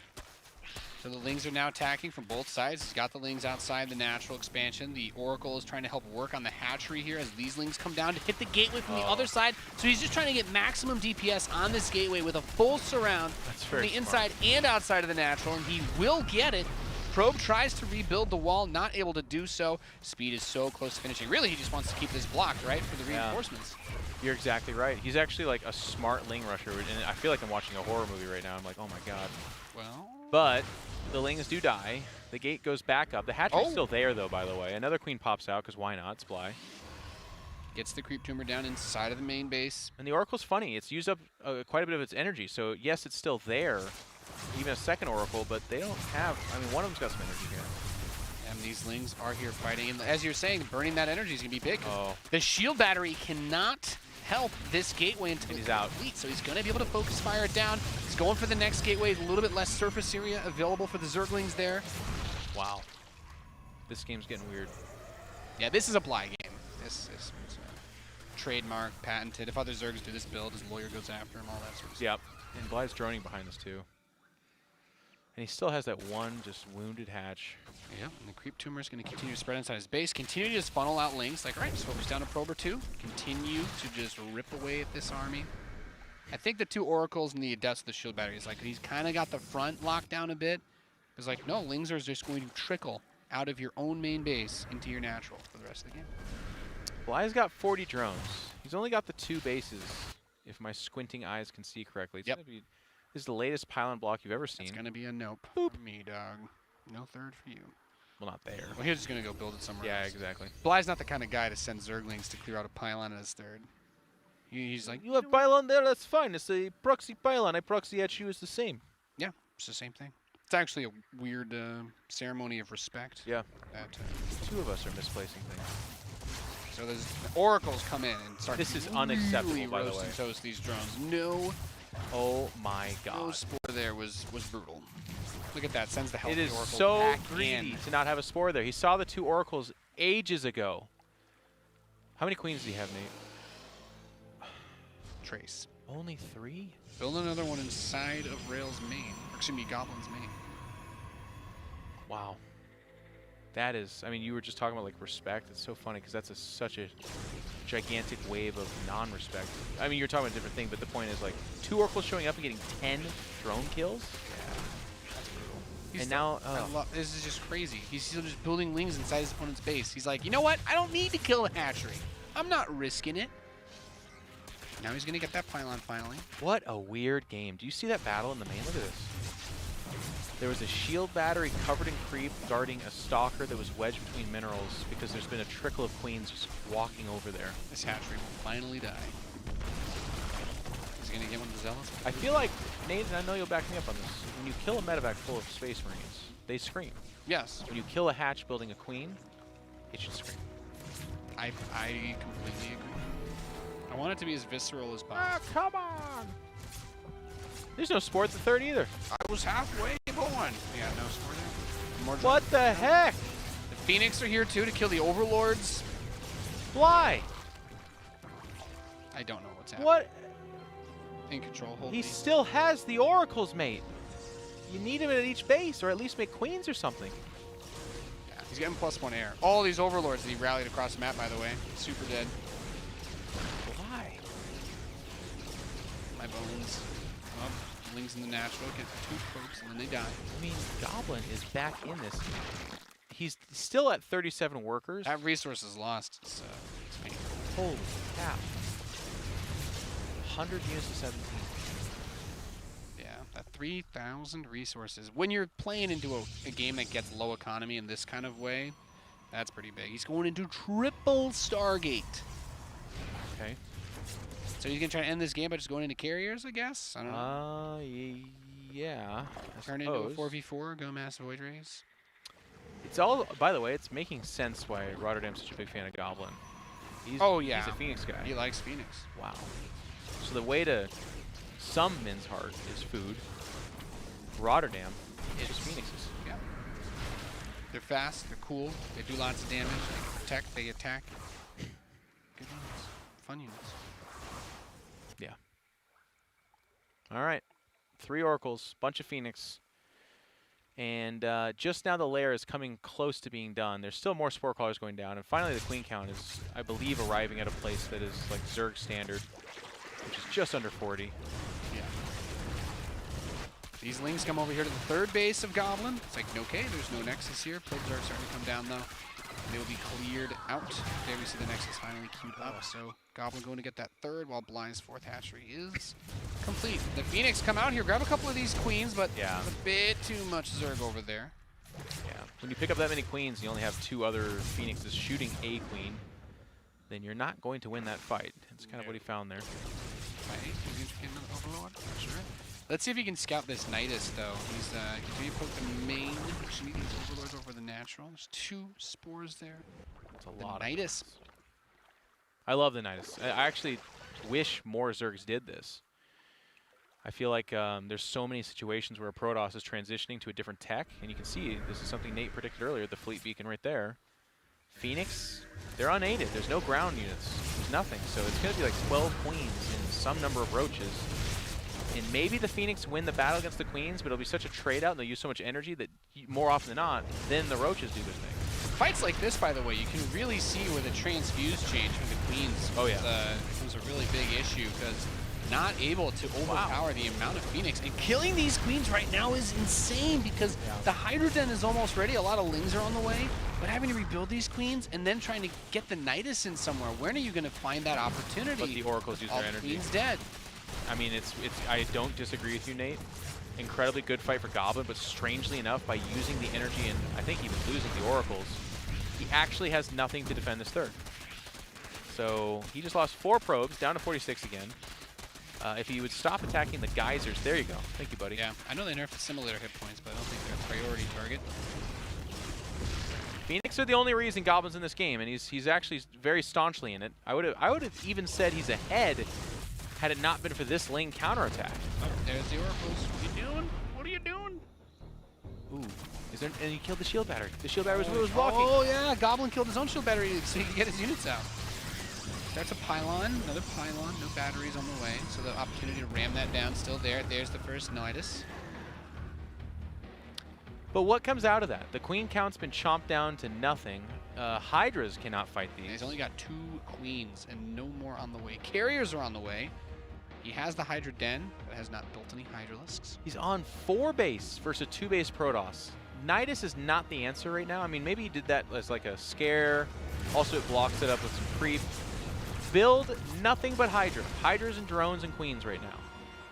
So the Lings are now attacking from both sides. He's got the Lings outside the natural expansion. The Oracle is trying to help work on the hatchery here as these Lings come down to hit the gateway from the other side. So he's just trying to get maximum DPS on this gateway with a full surround from the inside and outside of the natural, and he will get it. Probe tries to rebuild the wall, not able to do so. Speed is so close to finishing. Really, he just wants to keep this blocked, right, for the reinforcements. You're exactly right. He's actually like a smart Ling rusher, and I feel like I'm watching a horror movie right now. I'm like, oh my god. Well, but the Lings do die. The gate goes back up. The hatchery's still there, though, by the way. Another queen pops out, because why not? It's Bly. Gets the creep tumor down inside of the main base. And the Oracle's funny. It's used up quite a bit of its energy. So, yes, it's still there, even a second Oracle, but they don't have... I mean, one of them's got some energy here. And these Lings are here fighting. And as you're saying, burning that energy is going to be big. Oh. The shield battery cannot help this gateway until he's out. So he's going to be able to focus fire it down. He's going for the next gateway. A little bit less surface area available for the Zerglings there. Wow. This game's getting weird. Yeah, this is a Bly game. This is trademark, patented. If other Zergs do this build, his lawyer goes after him, all that sort of stuff. Yep. And Bly's droning behind this, too. And he still has that one just wounded hatch. Yeah, and the creep tumor is going to continue to spread inside his base. Continue to just funnel out Lings. Like, all right, just focus down to Probe or 2. Continue to just rip away at this army. I think the 2 Oracles and the Adepts of the shield battery is like, he's kind of got the front locked down a bit. It's like, no, Lings are just going to trickle out of your own main base into your natural for the rest of the game. Bly's got 40 drones. He's only got the 2 bases, if my squinting eyes can see correctly. It's gonna be, this is the latest pylon block you've ever seen. It's going to be a nope for me, dog. No third for you. Well, not there. Well, he's just going to go build it somewhere else. Yeah, exactly. Bly's not the kind of guy to send Zerglings to clear out a pylon as third. He's like, you have pylon there, that's fine. It's a proxy pylon. I proxy at you, it's the same. Yeah, it's the same thing. It's actually a weird ceremony of respect. Yeah. That, 2 of us are misplacing things. So the Oracles come in and start This is really unacceptable, by the roast way. and toast these drones. No, Oh my god. no spore there was brutal. Look at that, sends the healthy It is Oracle so back greedy in. to not have a spore there. He saw the 2 Oracles ages ago. How many queens do you have, Nate? Trace. Only 3? Build another one inside of Rail's main. Or excuse me, Goblin's main. Wow. That is, I mean, you were just talking about like respect. It's so funny because that's such a gigantic wave of non-respect. I mean, you're talking about a different thing, but the point is like 2 Oracles showing up and getting 10 drone kills. Yeah, that's brutal. And now, this is just crazy. He's still just building Lings inside his opponent's base. He's like, you know what? I don't need to kill the hatchery. I'm not risking it. Now he's going to get that pylon finally. what a weird game. Do you see that battle in the main? Look at this. There was a shield battery covered in creep guarding a stalker that was wedged between minerals because there's been a trickle of queens just walking over there. This hatchery will finally die. He's going to get one of the zealots. I feel like, Nate, and I know you'll back me up on this, when you kill a medevac full of space marines, they scream. Yes. When you kill a hatch building a queen, it should scream. I completely agree. I want it to be as visceral as possible. Ah, come on! There's no sport at the 3rd either. I was halfway going. Yeah, no sport there. More What the heck? The Phoenix are here too to kill the Overlords. Fly! I don't know what's happening. What? In control, hold He these. still has the oracles, mate. You need him at each base, or at least make queens or something. Yeah, he's getting +1 air. All these Overlords that he rallied across the map, by the way. Super dead. Why? My bones. Oh, Lings in the natural, get 2 pokes, and then they die. I mean, Goblin is back in this. He's still at 37 workers. That resource is lost. It's painful. Holy cow. 100 units to 17. Yeah, that 3,000 resources. When you're playing into a game that gets low economy in this kind of way, that's pretty big. He's going into triple Stargate. Okay. So he's going to try to end this game by just going into carriers, I guess? I don't know. Yeah. Turn into a 4v4, go mass void rays. It's all, by the way, it's making sense why Rotterdam's such a big fan of Goblin. He's a Phoenix guy. He likes Phoenix. Wow. So the way to some men's heart is food. Rotterdam is just Phoenixes. Yeah. They're fast, they're cool, they do lots of damage, they protect, they attack. Good units. Fun units. Yeah. All right. 3 Oracles, bunch of Phoenix. And just now the lair is coming close to being done. There's still more Spore Crawlers going down. And finally the Queen count is, I believe, arriving at a place that is like Zerg standard, which is just under 40. Yeah. These Lings come over here to the third base of Goblin. It's like, okay, there's no Nexus here. Probes are starting to come down, though. They will be cleared out. There we see the Nexus finally queued up. So Goblin going to get that third, while Blind's fourth hatchery is complete. The Phoenix come out here, grab a couple of these Queens, but yeah, a bit too much Zerg over there. Yeah, when you pick up that many Queens, you only have 2 other Phoenixes shooting a Queen, then you're not going to win that fight. That's kind of what he found there. Overlord? Sure. Let's see if he can scout this Nidus, though. He's continue to poke the main. Should need these Overlords over the natural. There's 2 spores there. That's a lot. Nidus. I love the Nidus. I actually wish more Zergs did this. I feel like there's so many situations where a Protoss is transitioning to a different tech, and you can see this is something Nate predicted earlier, the fleet beacon right there. Phoenix, they're unaided. There's no ground units. There's nothing. So it's going to be like 12 Queens and some number of Roaches. And maybe the Phoenix win the battle against the Queens, but it'll be such a trade-out and they'll use so much energy that more often than not, then the Roaches do their thing. Fights like this, by the way, you can really see where the transfuse change from the Queens becomes a really big issue, because not able to overpower the amount of Phoenix. And killing these Queens right now is insane, because the Hydro Den is almost ready. A lot of Lings are on the way. But having to rebuild these Queens and then trying to get the Nidus in somewhere, when are you going to find that opportunity? But the Oracles use their energy. Queen's dead. I mean, I don't disagree with you, Nate. Incredibly good fight for Goblin, but strangely enough, by using the energy and I think even losing the Oracles, he actually has nothing to defend this third. So he just lost 4 probes, down to 46 again. If he would stop attacking the geysers, there you go. Thank you, buddy. Yeah, I know they nerfed the simulator hit points, but I don't think they're a priority target. Phoenix are the only reason Goblin's in this game, and he's actually very staunchly in it. I would have even said he's ahead had it not been for this Ling counterattack. Oh, there's the Oracles. What are you doing? What are you doing? Ooh. And he killed the shield battery. The shield battery was blocking. Oh, yeah. Goblin killed his own shield battery so he could get his units out. Starts a pylon. Another pylon. No batteries on the way. So the opportunity to ram that down still there. There's the first Nidus. But what comes out of that? The Queen count's been chomped down to nothing. Hydras cannot fight these. He's only got 2 Queens and no more on the way. Carriers are on the way. He has the Hydra Den, but has not built any Hydralisks. He's on 4 base versus 2 base Protoss. Nidus is not the answer right now. I mean, maybe he did that as like a scare. Also, it blocks it up with some creep. Build nothing but Hydra. Hydras and drones and Queens right now.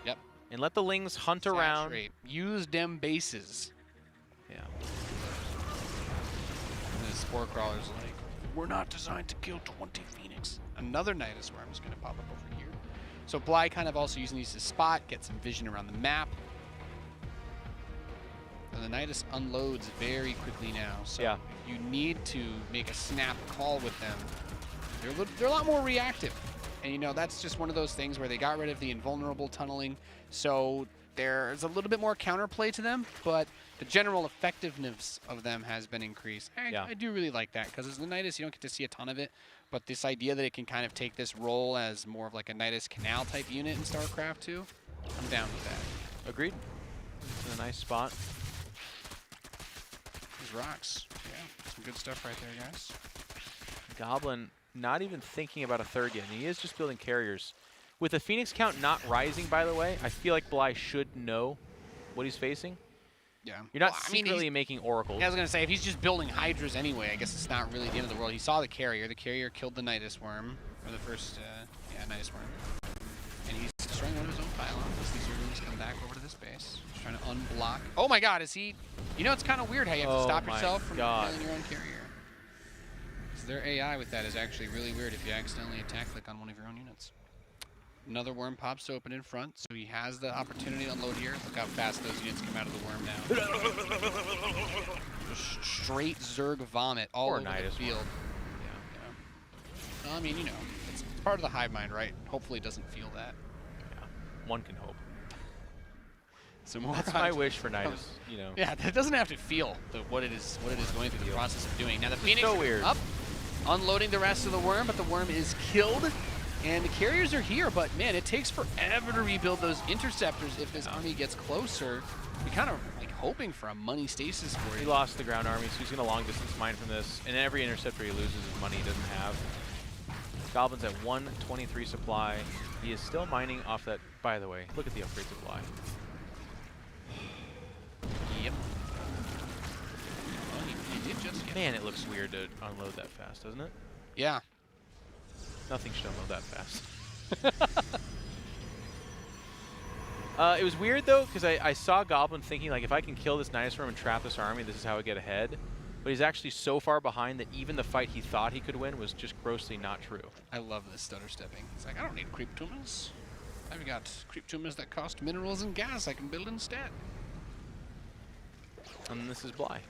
Yep. And let the Lings hunt around. Use them bases. Yeah. And the Spore Crawler's like, we're not designed to kill 20 Phoenix. Another Nidus Worm is going to pop up over here. So Bly kind of also using these to spot, get some vision around the map. And the Nidus unloads very quickly now. So you need to make a snap call with them. They're a lot more reactive. And, you know, that's just one of those things where they got rid of the invulnerable tunneling. So there's a little bit more counterplay to them, but the general effectiveness of them has been increased. I do really like that, because as the Nidus, you don't get to see a ton of it. But this idea that it can kind of take this role as more of like a Nidus Canal type unit in StarCraft 2, I'm down with that. Agreed. It's a nice spot. These rocks. Yeah, some good stuff right there, guys. Goblin not even thinking about a third yet, and he is just building carriers. With the Phoenix count not rising, by the way, I feel like Bly should know what he's facing. Yeah. You're not secretly making Oracles. I was going to say, if he's just building Hydras anyway, I guess it's not really the end of the world. He saw the carrier. The carrier killed the Nidus Worm, or the first, Nidus Worm. And he's destroying one of his own pylons. These Zerglings come back over to this base. He's trying to unblock. Oh my god, is he... You know, it's kind of weird how you have to stop yourself from killing your own carrier. So their AI with that is actually really weird if you accidentally attack click on one of your own units. Another worm pops open in front, so he has the opportunity to unload here. Look how fast those units come out of the worm now. Just straight Zerg vomit all over the field. Yeah. I mean, you know, it's part of the hive mind, right? Hopefully it doesn't feel that. Yeah, one can hope. So more That's my wish for Nidus, you know. Yeah, it doesn't have to feel what it is going through the process of doing. Now the Phoenix so weird. up, unloading the rest of the worm, but the worm is killed. And the carriers are here, but man, it takes forever to rebuild those interceptors if this army gets closer. We kind of like hoping for a money stasis for He you. lost the ground army, so he's going to long distance mine from this. And every interceptor he loses is money he doesn't have. Goblin's at 123 supply. He is still mining off that. By the way, look at the upgrade supply. Yep. Well, he did just get Man, it looks weird to unload that fast, doesn't it? Yeah. Nothing should unload that fast. It was weird though, because I saw Goblin thinking like, if I can kill this Dinosaur and trap this army, this is how I get ahead. But he's actually so far behind that even the fight he thought he could win was just grossly not true. I love this stutter stepping. It's like, I don't need creep tumors. I've got creep tumors that cost minerals and gas I can build instead. And this is Bly.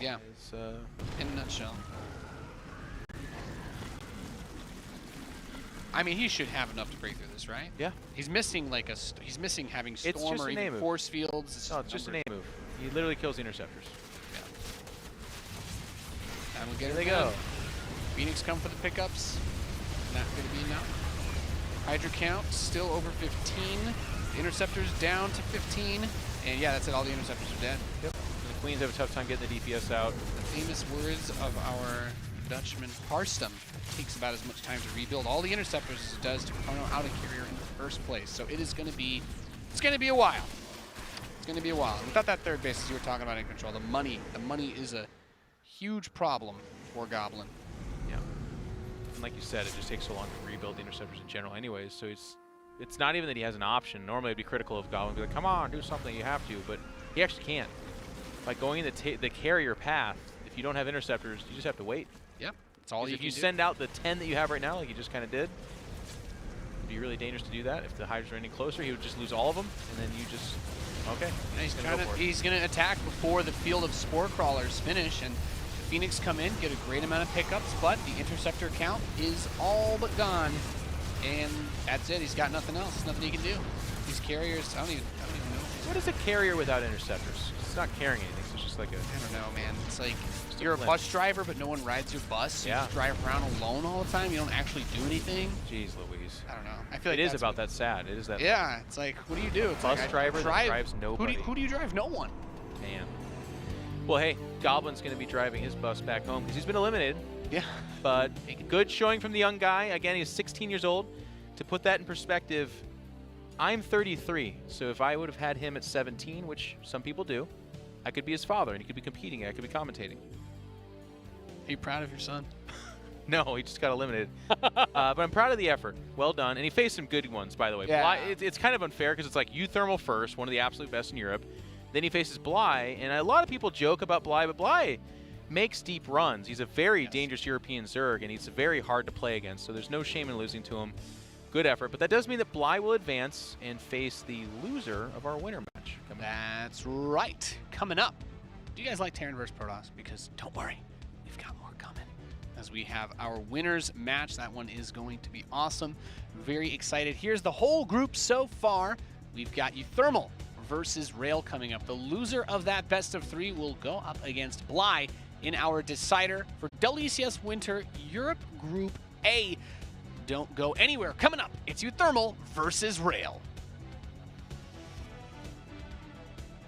Yeah, It's, in a nutshell. I mean, he should have enough to break through this, right? yeah. He's missing like he's missing having storm just or an A even move. force fields. No, it's just an A move. He literally kills the interceptors. And we'll get There it they done. go. Phoenix come for the pickups. Not going to be enough. Hydra count still over 15. The interceptors down to 15. And yeah, that's it. All the interceptors are dead. Yep. And the Queens have a tough time getting the DPS out. The famous words of our Dutchman Harstem. Takes about as much time to rebuild all the interceptors as it does to chrono out a carrier in the first place. So it is going to be, it's going to be a while. It's going to be a while. Without that third base, as you were talking about in control, the money is a huge problem for Goblin. Yeah. And like you said, it just takes so long to rebuild the interceptors in general anyways, so it's not even that he has an option. Normally I'd be critical of Goblin, be like, come on, do something, you have to, but he actually can't. By going the carrier path, if you don't have interceptors, you just have to wait. Yep, that's all you If can you do. send out the 10 that you have right now, like you just kind of did, it'd be really dangerous to do that. If the Hydras are any closer, he would just lose all of them, and then you just, okay. Yeah, he's gonna attack before the field of spore crawlers finish, and the Phoenix come in, get a great amount of pickups, but the interceptor count is all but gone, and that's it. He's got nothing else. There's nothing he can do. These carriers, I don't even know. What is a carrier without interceptors? It's not carrying anything, so it's just like a... I don't know, man. It's like Just you're a blend. bus driver, but no one rides your bus. You Yeah. just drive around alone all the time. You don't actually do anything. Jeez Louise. I don't know. I feel like It is that's about that sad. It is that... Yeah, it's like, what do you do? It's Bus like, driver that drives nobody. Who do you drive? No one. Man. Well, hey, Goblin's going to be driving his bus back home because he's been eliminated. Yeah. But good showing from the young guy. Again, he's 16 years old. To put that in perspective, I'm 33. So if I would have had him at 17, which some people do, I could be his father and he could be competing. I could be commentating. Are you proud of your son? No, he just got eliminated. But I'm proud of the effort. Well done. And he faced some good ones, by the way. Yeah. Bly, it's kind of unfair because it's like U-Thermal first, one of the absolute best in Europe. Then he faces Bly, and a lot of people joke about Bly, but Bly makes deep runs. He's a very dangerous European Zerg, and he's very hard to play against, so there's no shame in losing to him. Good effort. But that does mean that Bly will advance and face the loser of our winner match. That's right. Coming up. Do you guys like Terran vs. Protoss? Because don't worry, we've got more coming. As we have our winners match, that one is going to be awesome. Very excited. Here's the whole group so far. We've got U-Thermal versus Rail coming up. The loser of that best of 3 will go up against Bly in our decider for WCS Winter Europe Group A. Don't go anywhere. Coming up, it's U-Thermal versus Rail.